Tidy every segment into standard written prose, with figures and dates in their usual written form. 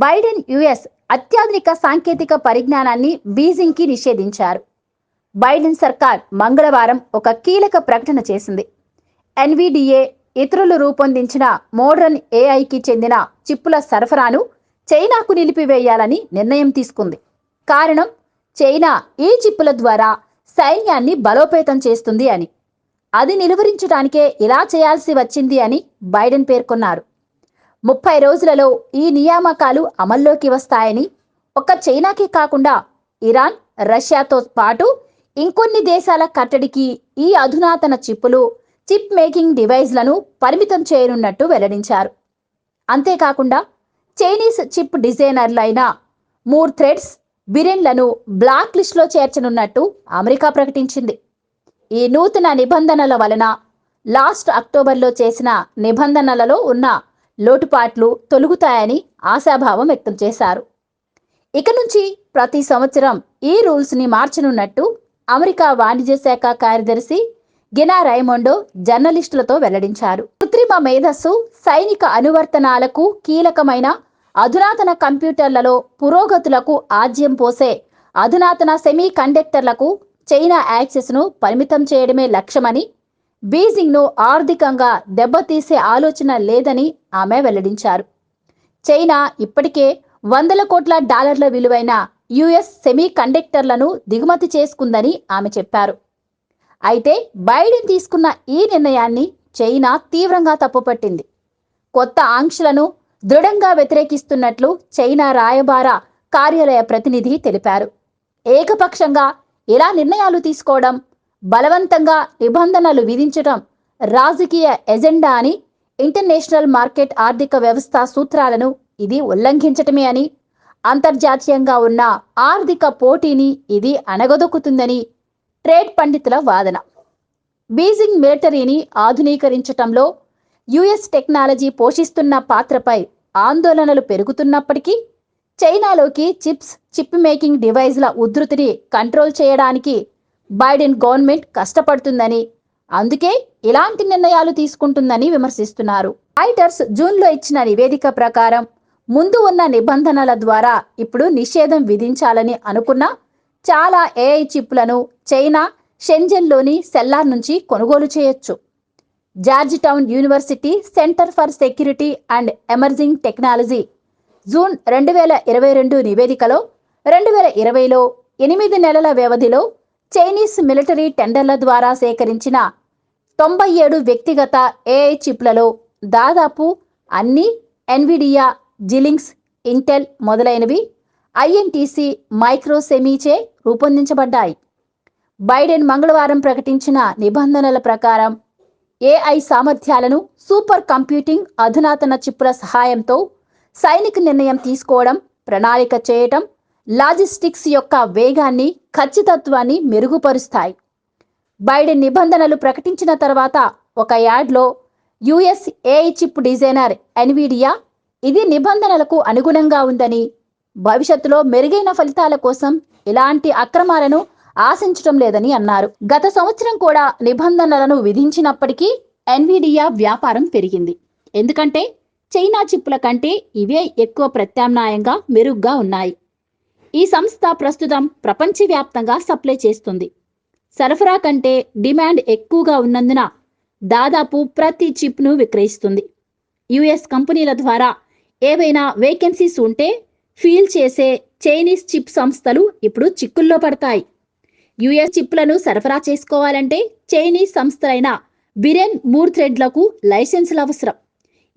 Biden US అత్యాధునిక సాంకేతిక పరిజ్ఞానాన్ని బీజింగ్కి నిషేధించారు. బైడెన్ సర్కార్ మంగళవారం ఒక కీలక ప్రకటన చేసింది. ఎన్విడిఏ ఇతరులు రూపొందించిన మోడర్న్ ఏఐకి చెందిన చిప్పుల సరఫరాను చైనాకు నిలిపివేయాలని నిర్ణయం తీసుకుంది. కారణం, చైనా ఈ చిప్పుల ద్వారా సైన్యాన్ని బలోపేతం చేస్తుంది అని. అది నిలువరించడానికే ఇలా చేయాల్సి వచ్చింది అని బైడెన్ పేర్కొన్నారు. 30 రోజులలో ఈ నియామకాలు అమల్లోకి వస్తాయని, ఒక్క చైనాకే కాకుండా ఇరాన్, రష్యాతో పాటు ఇంకొన్ని దేశాల కట్టడికి ఈ అధునాతన చిప్ మేకింగ్ డివైజ్లను పరిమితం చేయనున్నట్టు వెల్లడించారు. అంతేకాకుండా చైనీస్ చిప్ డిజైనర్లైన మూర్ థ్రెడ్స్, బిరెన్లను బ్లాక్ లిస్టులో చేర్చనున్నట్టు అమెరికా ప్రకటించింది. ఈ నూతన నిబంధనల వలన లాస్ట్ అక్టోబర్లో చేసిన నిబంధనలలో ఉన్న లోటుపాట్లు తొలగుతాయని ఆశాభావం వ్యక్తం చేశారు. ఇక నుంచి ప్రతి సంవత్సరం ఈ రూల్స్ని మార్చనున్నట్టు అమెరికా వాణిజ్య శాఖ కార్యదర్శి గినా రైమొండో జర్నలిస్టులతో వెల్లడించారు. కృత్రిమ మేధస్సు, సైనిక అనువర్తనాలకు కీలకమైన అధునాతన కంప్యూటర్లలో పురోగతులకు ఆజ్యం పోసే అధునాతన సెమీ కండక్టర్లకు చైనా యాక్సెస్ను పరిమితం చేయడమే లక్ష్యమని, బీజింగ్ను ఆర్థికంగా దెబ్బతీసే ఆలోచన లేదని ఆమె వెల్లడించారు. చైనా ఇప్పటికే $100 కోట్ల విలువైన యుఎస్ సెమీ కండక్టర్లను దిగుమతి చేసుకుందని ఆమె చెప్పారు. అయితే బైడెన్ తీసుకున్న ఈ నిర్ణయాన్ని చైనా తీవ్రంగా తప్పుపట్టింది. కొత్త ఆంక్షలను దృఢంగా వ్యతిరేకిస్తున్నట్లు చైనా రాయబార కార్యాలయ ప్రతినిధి తెలిపారు. ఏకపక్షంగా ఇలా నిర్ణయాలు తీసుకోవడం, బలవంతంగా నిబంధనలు విధించడం రాజకీయ ఎజెండా అని, ఇంటర్నేషనల్ మార్కెట్ ఆర్థిక వ్యవస్థ సూత్రాలను ఇది ఉల్లంఘించటమే అని, అంతర్జాతీయంగా ఉన్న ఆర్థిక పోటీని ఇది అణగదొక్కుతుందని ట్రేడ్ పండితుల వాదన. బీజింగ్ మిలిటరీని ఆధునీకరించటంలో యుఎస్ టెక్నాలజీ పోషిస్తున్న పాత్రపై ఆందోళనలు పెరుగుతున్నప్పటికీ చైనాలోకి చిప్ మేకింగ్ డివైజ్ల ఉధృతిని కంట్రోల్ చేయడానికి బైడెన్ గవర్నమెంట్ కష్టపడుతుందని, అందుకే ఇలాంటి నిర్ణయాలు తీసుకుంటుందని విమర్శిస్తున్నారు. రాయిటర్స్ జూన్లో ఇచ్చిన నివేదిక ప్రకారం ముందు ఉన్న నిబంధనల ద్వారా ఇప్పుడు నిషేధం విధించాలని అనుకున్న చాలా ఏఐ చిప్లను చైనా షెంజన్లోని సెల్లార్ నుంచి కొనుగోలు చేయొచ్చు. George town university centre for security and emerging technology June 2022 నివేదికలో 2020లో 8 నెలల వ్యవధిలో చైనీస్ మిలిటరీ టెండర్ల ద్వారా సేకరించిన 97 వ్యక్తిగత ఏఐ చిప్లలో దాదాపు అన్ని ఎన్విడియా, జిలింగ్స్, ఇంటెల్ మొదలైనవి ఐఎన్టీసీ మైక్రోసెమీచే రూపొందించబడ్డాయి. బైడెన్ మంగళవారం ప్రకటించిన నిబంధనల ప్రకారం ఏఐ సామర్థ్యాలను, సూపర్ కంప్యూటింగ్ అధునాతన చిప్పుల సహాయంతో సైనిక నిర్ణయం తీసుకోవడం, ప్రణాళిక చేయటం, లాజిస్టిక్స్ యొక్క వేగాన్ని, ఖచ్చితత్వాన్ని మెరుగుపరుస్తాయి. బైడెన్ నిబంధనలు ప్రకటించిన తర్వాత ఒక యాడ్లో US AI chip designer Nvidia ఇది నిబంధనలకు అనుగుణంగా ఉందని, భవిష్యత్తులో మెరుగైన ఫలితాల కోసం ఇలాంటి అక్రమాలను ఆశించడం లేదని అన్నారు. గత సంవత్సరం కూడా నిబంధనలను విధించినప్పటికీ ఎన్విడియా వ్యాపారం పెరిగింది. ఎందుకంటే చైనా చిప్పుల కంటే ఇవే ఎక్కువ ప్రత్యామ్నాయంగా మెరుగ్గా ఉన్నాయి. ఈ సంస్థ ప్రస్తుతం ప్రపంచవ్యాప్తంగా సప్లై చేస్తుంది. సరఫరా కంటే డిమాండ్ ఎక్కువగా ఉన్నందున దాదాపు ప్రతి చిప్ను విక్రయిస్తుంది. యుఎస్ కంపెనీల ద్వారా ఏవైనా వేకెన్సీస్ ఉంటే ఫీల్ చేసే చైనీస్ చిప్ సంస్థలు ఇప్పుడు చిక్కుల్లో పడతాయి. యుఎస్ చిప్లను సరఫరా చేసుకోవాలంటే చైనీస్ సంస్థలైన బిరెన్, మూర్ థ్రెడ్లకు లైసెన్సులు అవసరం.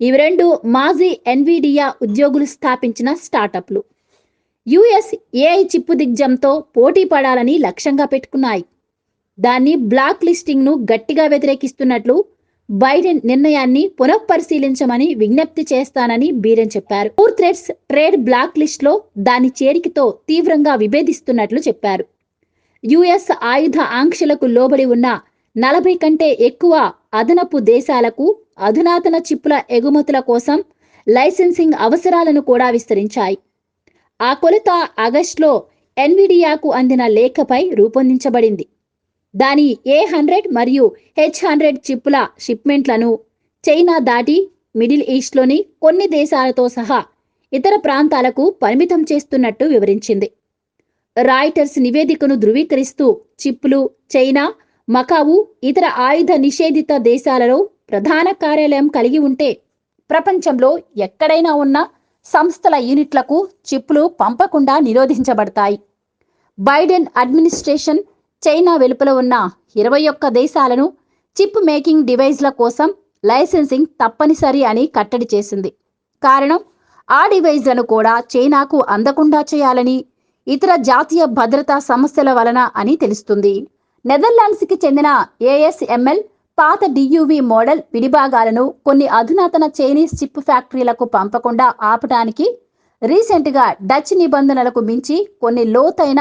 ఇవి రెండు మాజీ ఎన్విడియా ఉద్యోగులు స్థాపించిన స్టార్టప్లు. యుఎస్ ఏఐ చిప్పు దిగ్గజంతో పోటీ పడాలని లక్ష్యంగా పెట్టుకున్నాయి. దాన్ని బ్లాక్ లిస్టింగ్ను గట్టిగా వ్యతిరేకిస్తున్నట్లు బైడెన్ నిర్ణయాన్ని పునఃపరిశీలించమని విజ్ఞప్తి చేస్తానని బీరెన్ చెప్పారు. మూర్ థ్రెడ్స్ ట్రేడ్ బ్లాక్ లిస్ట్లో దాని చేరికతో తీవ్రంగా విభేదిస్తున్నట్లు చెప్పారు. యుఎస్ ఆయుధ ఆంక్షలకు లోబడి ఉన్న 40 కంటే ఎక్కువ అదనపు దేశాలకు అధునాతన చిప్పుల ఎగుమతుల కోసం లైసెన్సింగ్ అవసరాలను కూడా విస్తరించాయి. ఆ కొలత ఆగస్టులో ఎన్విడియాకు అందిన లేఖపై రూపొందించబడింది. దాని A100 మరియు H100 చిప్పుల షిప్మెంట్లను చైనా దాటి మిడిల్ ఈస్ట్లోని కొన్ని దేశాలతో సహా ఇతర ప్రాంతాలకు పరిమితం చేస్తున్నట్టు వివరించింది. రాయిటర్స్ నివేదికను ధృవీకరిస్తూ చిప్లు చైనా, మకావు, ఇతర ఆయుధ నిషేధిత దేశాలలో ప్రధాన కార్యాలయం కలిగి ఉంటే ప్రపంచంలో ఎక్కడైనా ఉన్న సంస్థల యూనిట్లకు చిప్లు పంపకుండా నిరోధించబడతాయి. బైడెన్ అడ్మినిస్ట్రేషన్ చైనా వెలుపల ఉన్న 21 దేశాలను చిప్ మేకింగ్ డివైజ్ల కోసం లైసెన్సింగ్ తప్పనిసరి అని కట్టడి చేసింది. కారణం, ఆ డివైజ్లను కూడా చైనాకు అందకుండా చేయాలని, ఇతర జాతీయ భద్రతా సమస్యల వలన అని తెలుస్తుంది. నెదర్లాండ్స్కి చెందిన ASML పాత DUV మోడల్ విడిభాగాలను కొన్ని అధునాతన చైనీస్ చిప్ ఫ్యాక్టరీలకు పంపకుండా ఆపడానికి రీసెంట్గా డచ్ నిబంధనలకు మించి కొన్ని లోతైన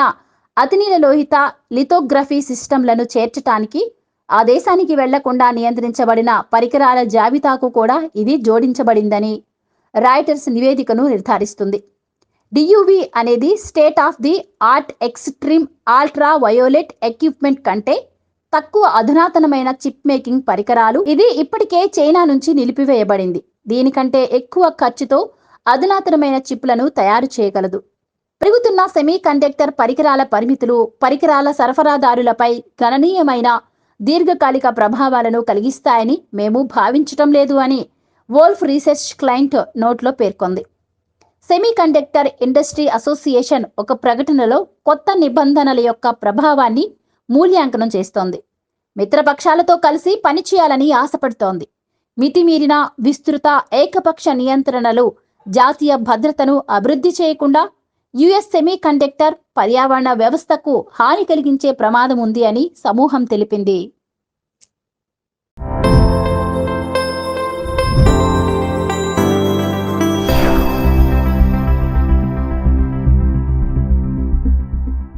అతినీలలోహిత లిథోగ్రఫీ సిస్టంలను చేర్చడానికి ఆ దేశానికి వెళ్లకుండా నియంత్రించబడిన పరికరాల జాబితాకు కూడా ఇది జోడించబడిందని రాయిటర్స్ నివేదికను నిర్ధారిస్తుంది. DUV అనేది state of the art extreme ultra violet equipment కంటే తక్కువ అధునాతనమైన చిప్ మేకింగ్ పరికరాలు. ఇది ఇప్పటికే చైనా నుంచి నిలిపివేయబడింది. దీనికంటే ఎక్కువ ఖర్చుతో అధునాతనమైన చిప్లను తయారు చేయగలదు. పెరుగుతున్న సెమీ కండక్టర్ పరికరాల పరిమితులు పరికరాల సరఫరాదారులపై గణనీయమైన దీర్ఘకాలిక ప్రభావాలను కలిగిస్తాయని మేము భావించటం లేదు అని వోల్ఫ్ రీసెర్చ్ క్లయింట్ నోట్లో పేర్కొంది. సెమీ కండక్టర్ ఇండస్ట్రీ అసోసియేషన్ ఒక ప్రకటనలో కొత్త నిబంధనల యొక్క ప్రభావాన్ని మూల్యాంకనం చేస్తోంది. మిత్రపక్షాలతో కలిసి పనిచేయాలని ఆశపడుతోంది. మితిమీరిన విస్తృత ఏకపక్ష నియంత్రణలు జాతీయ భద్రతను అభివృద్ధి చేయకుండా US సెమీ కండక్టర్ పర్యావరణ వ్యవస్థకు హాని కలిగించే ప్రమాదం ఉంది అని సమూహం తెలిపింది.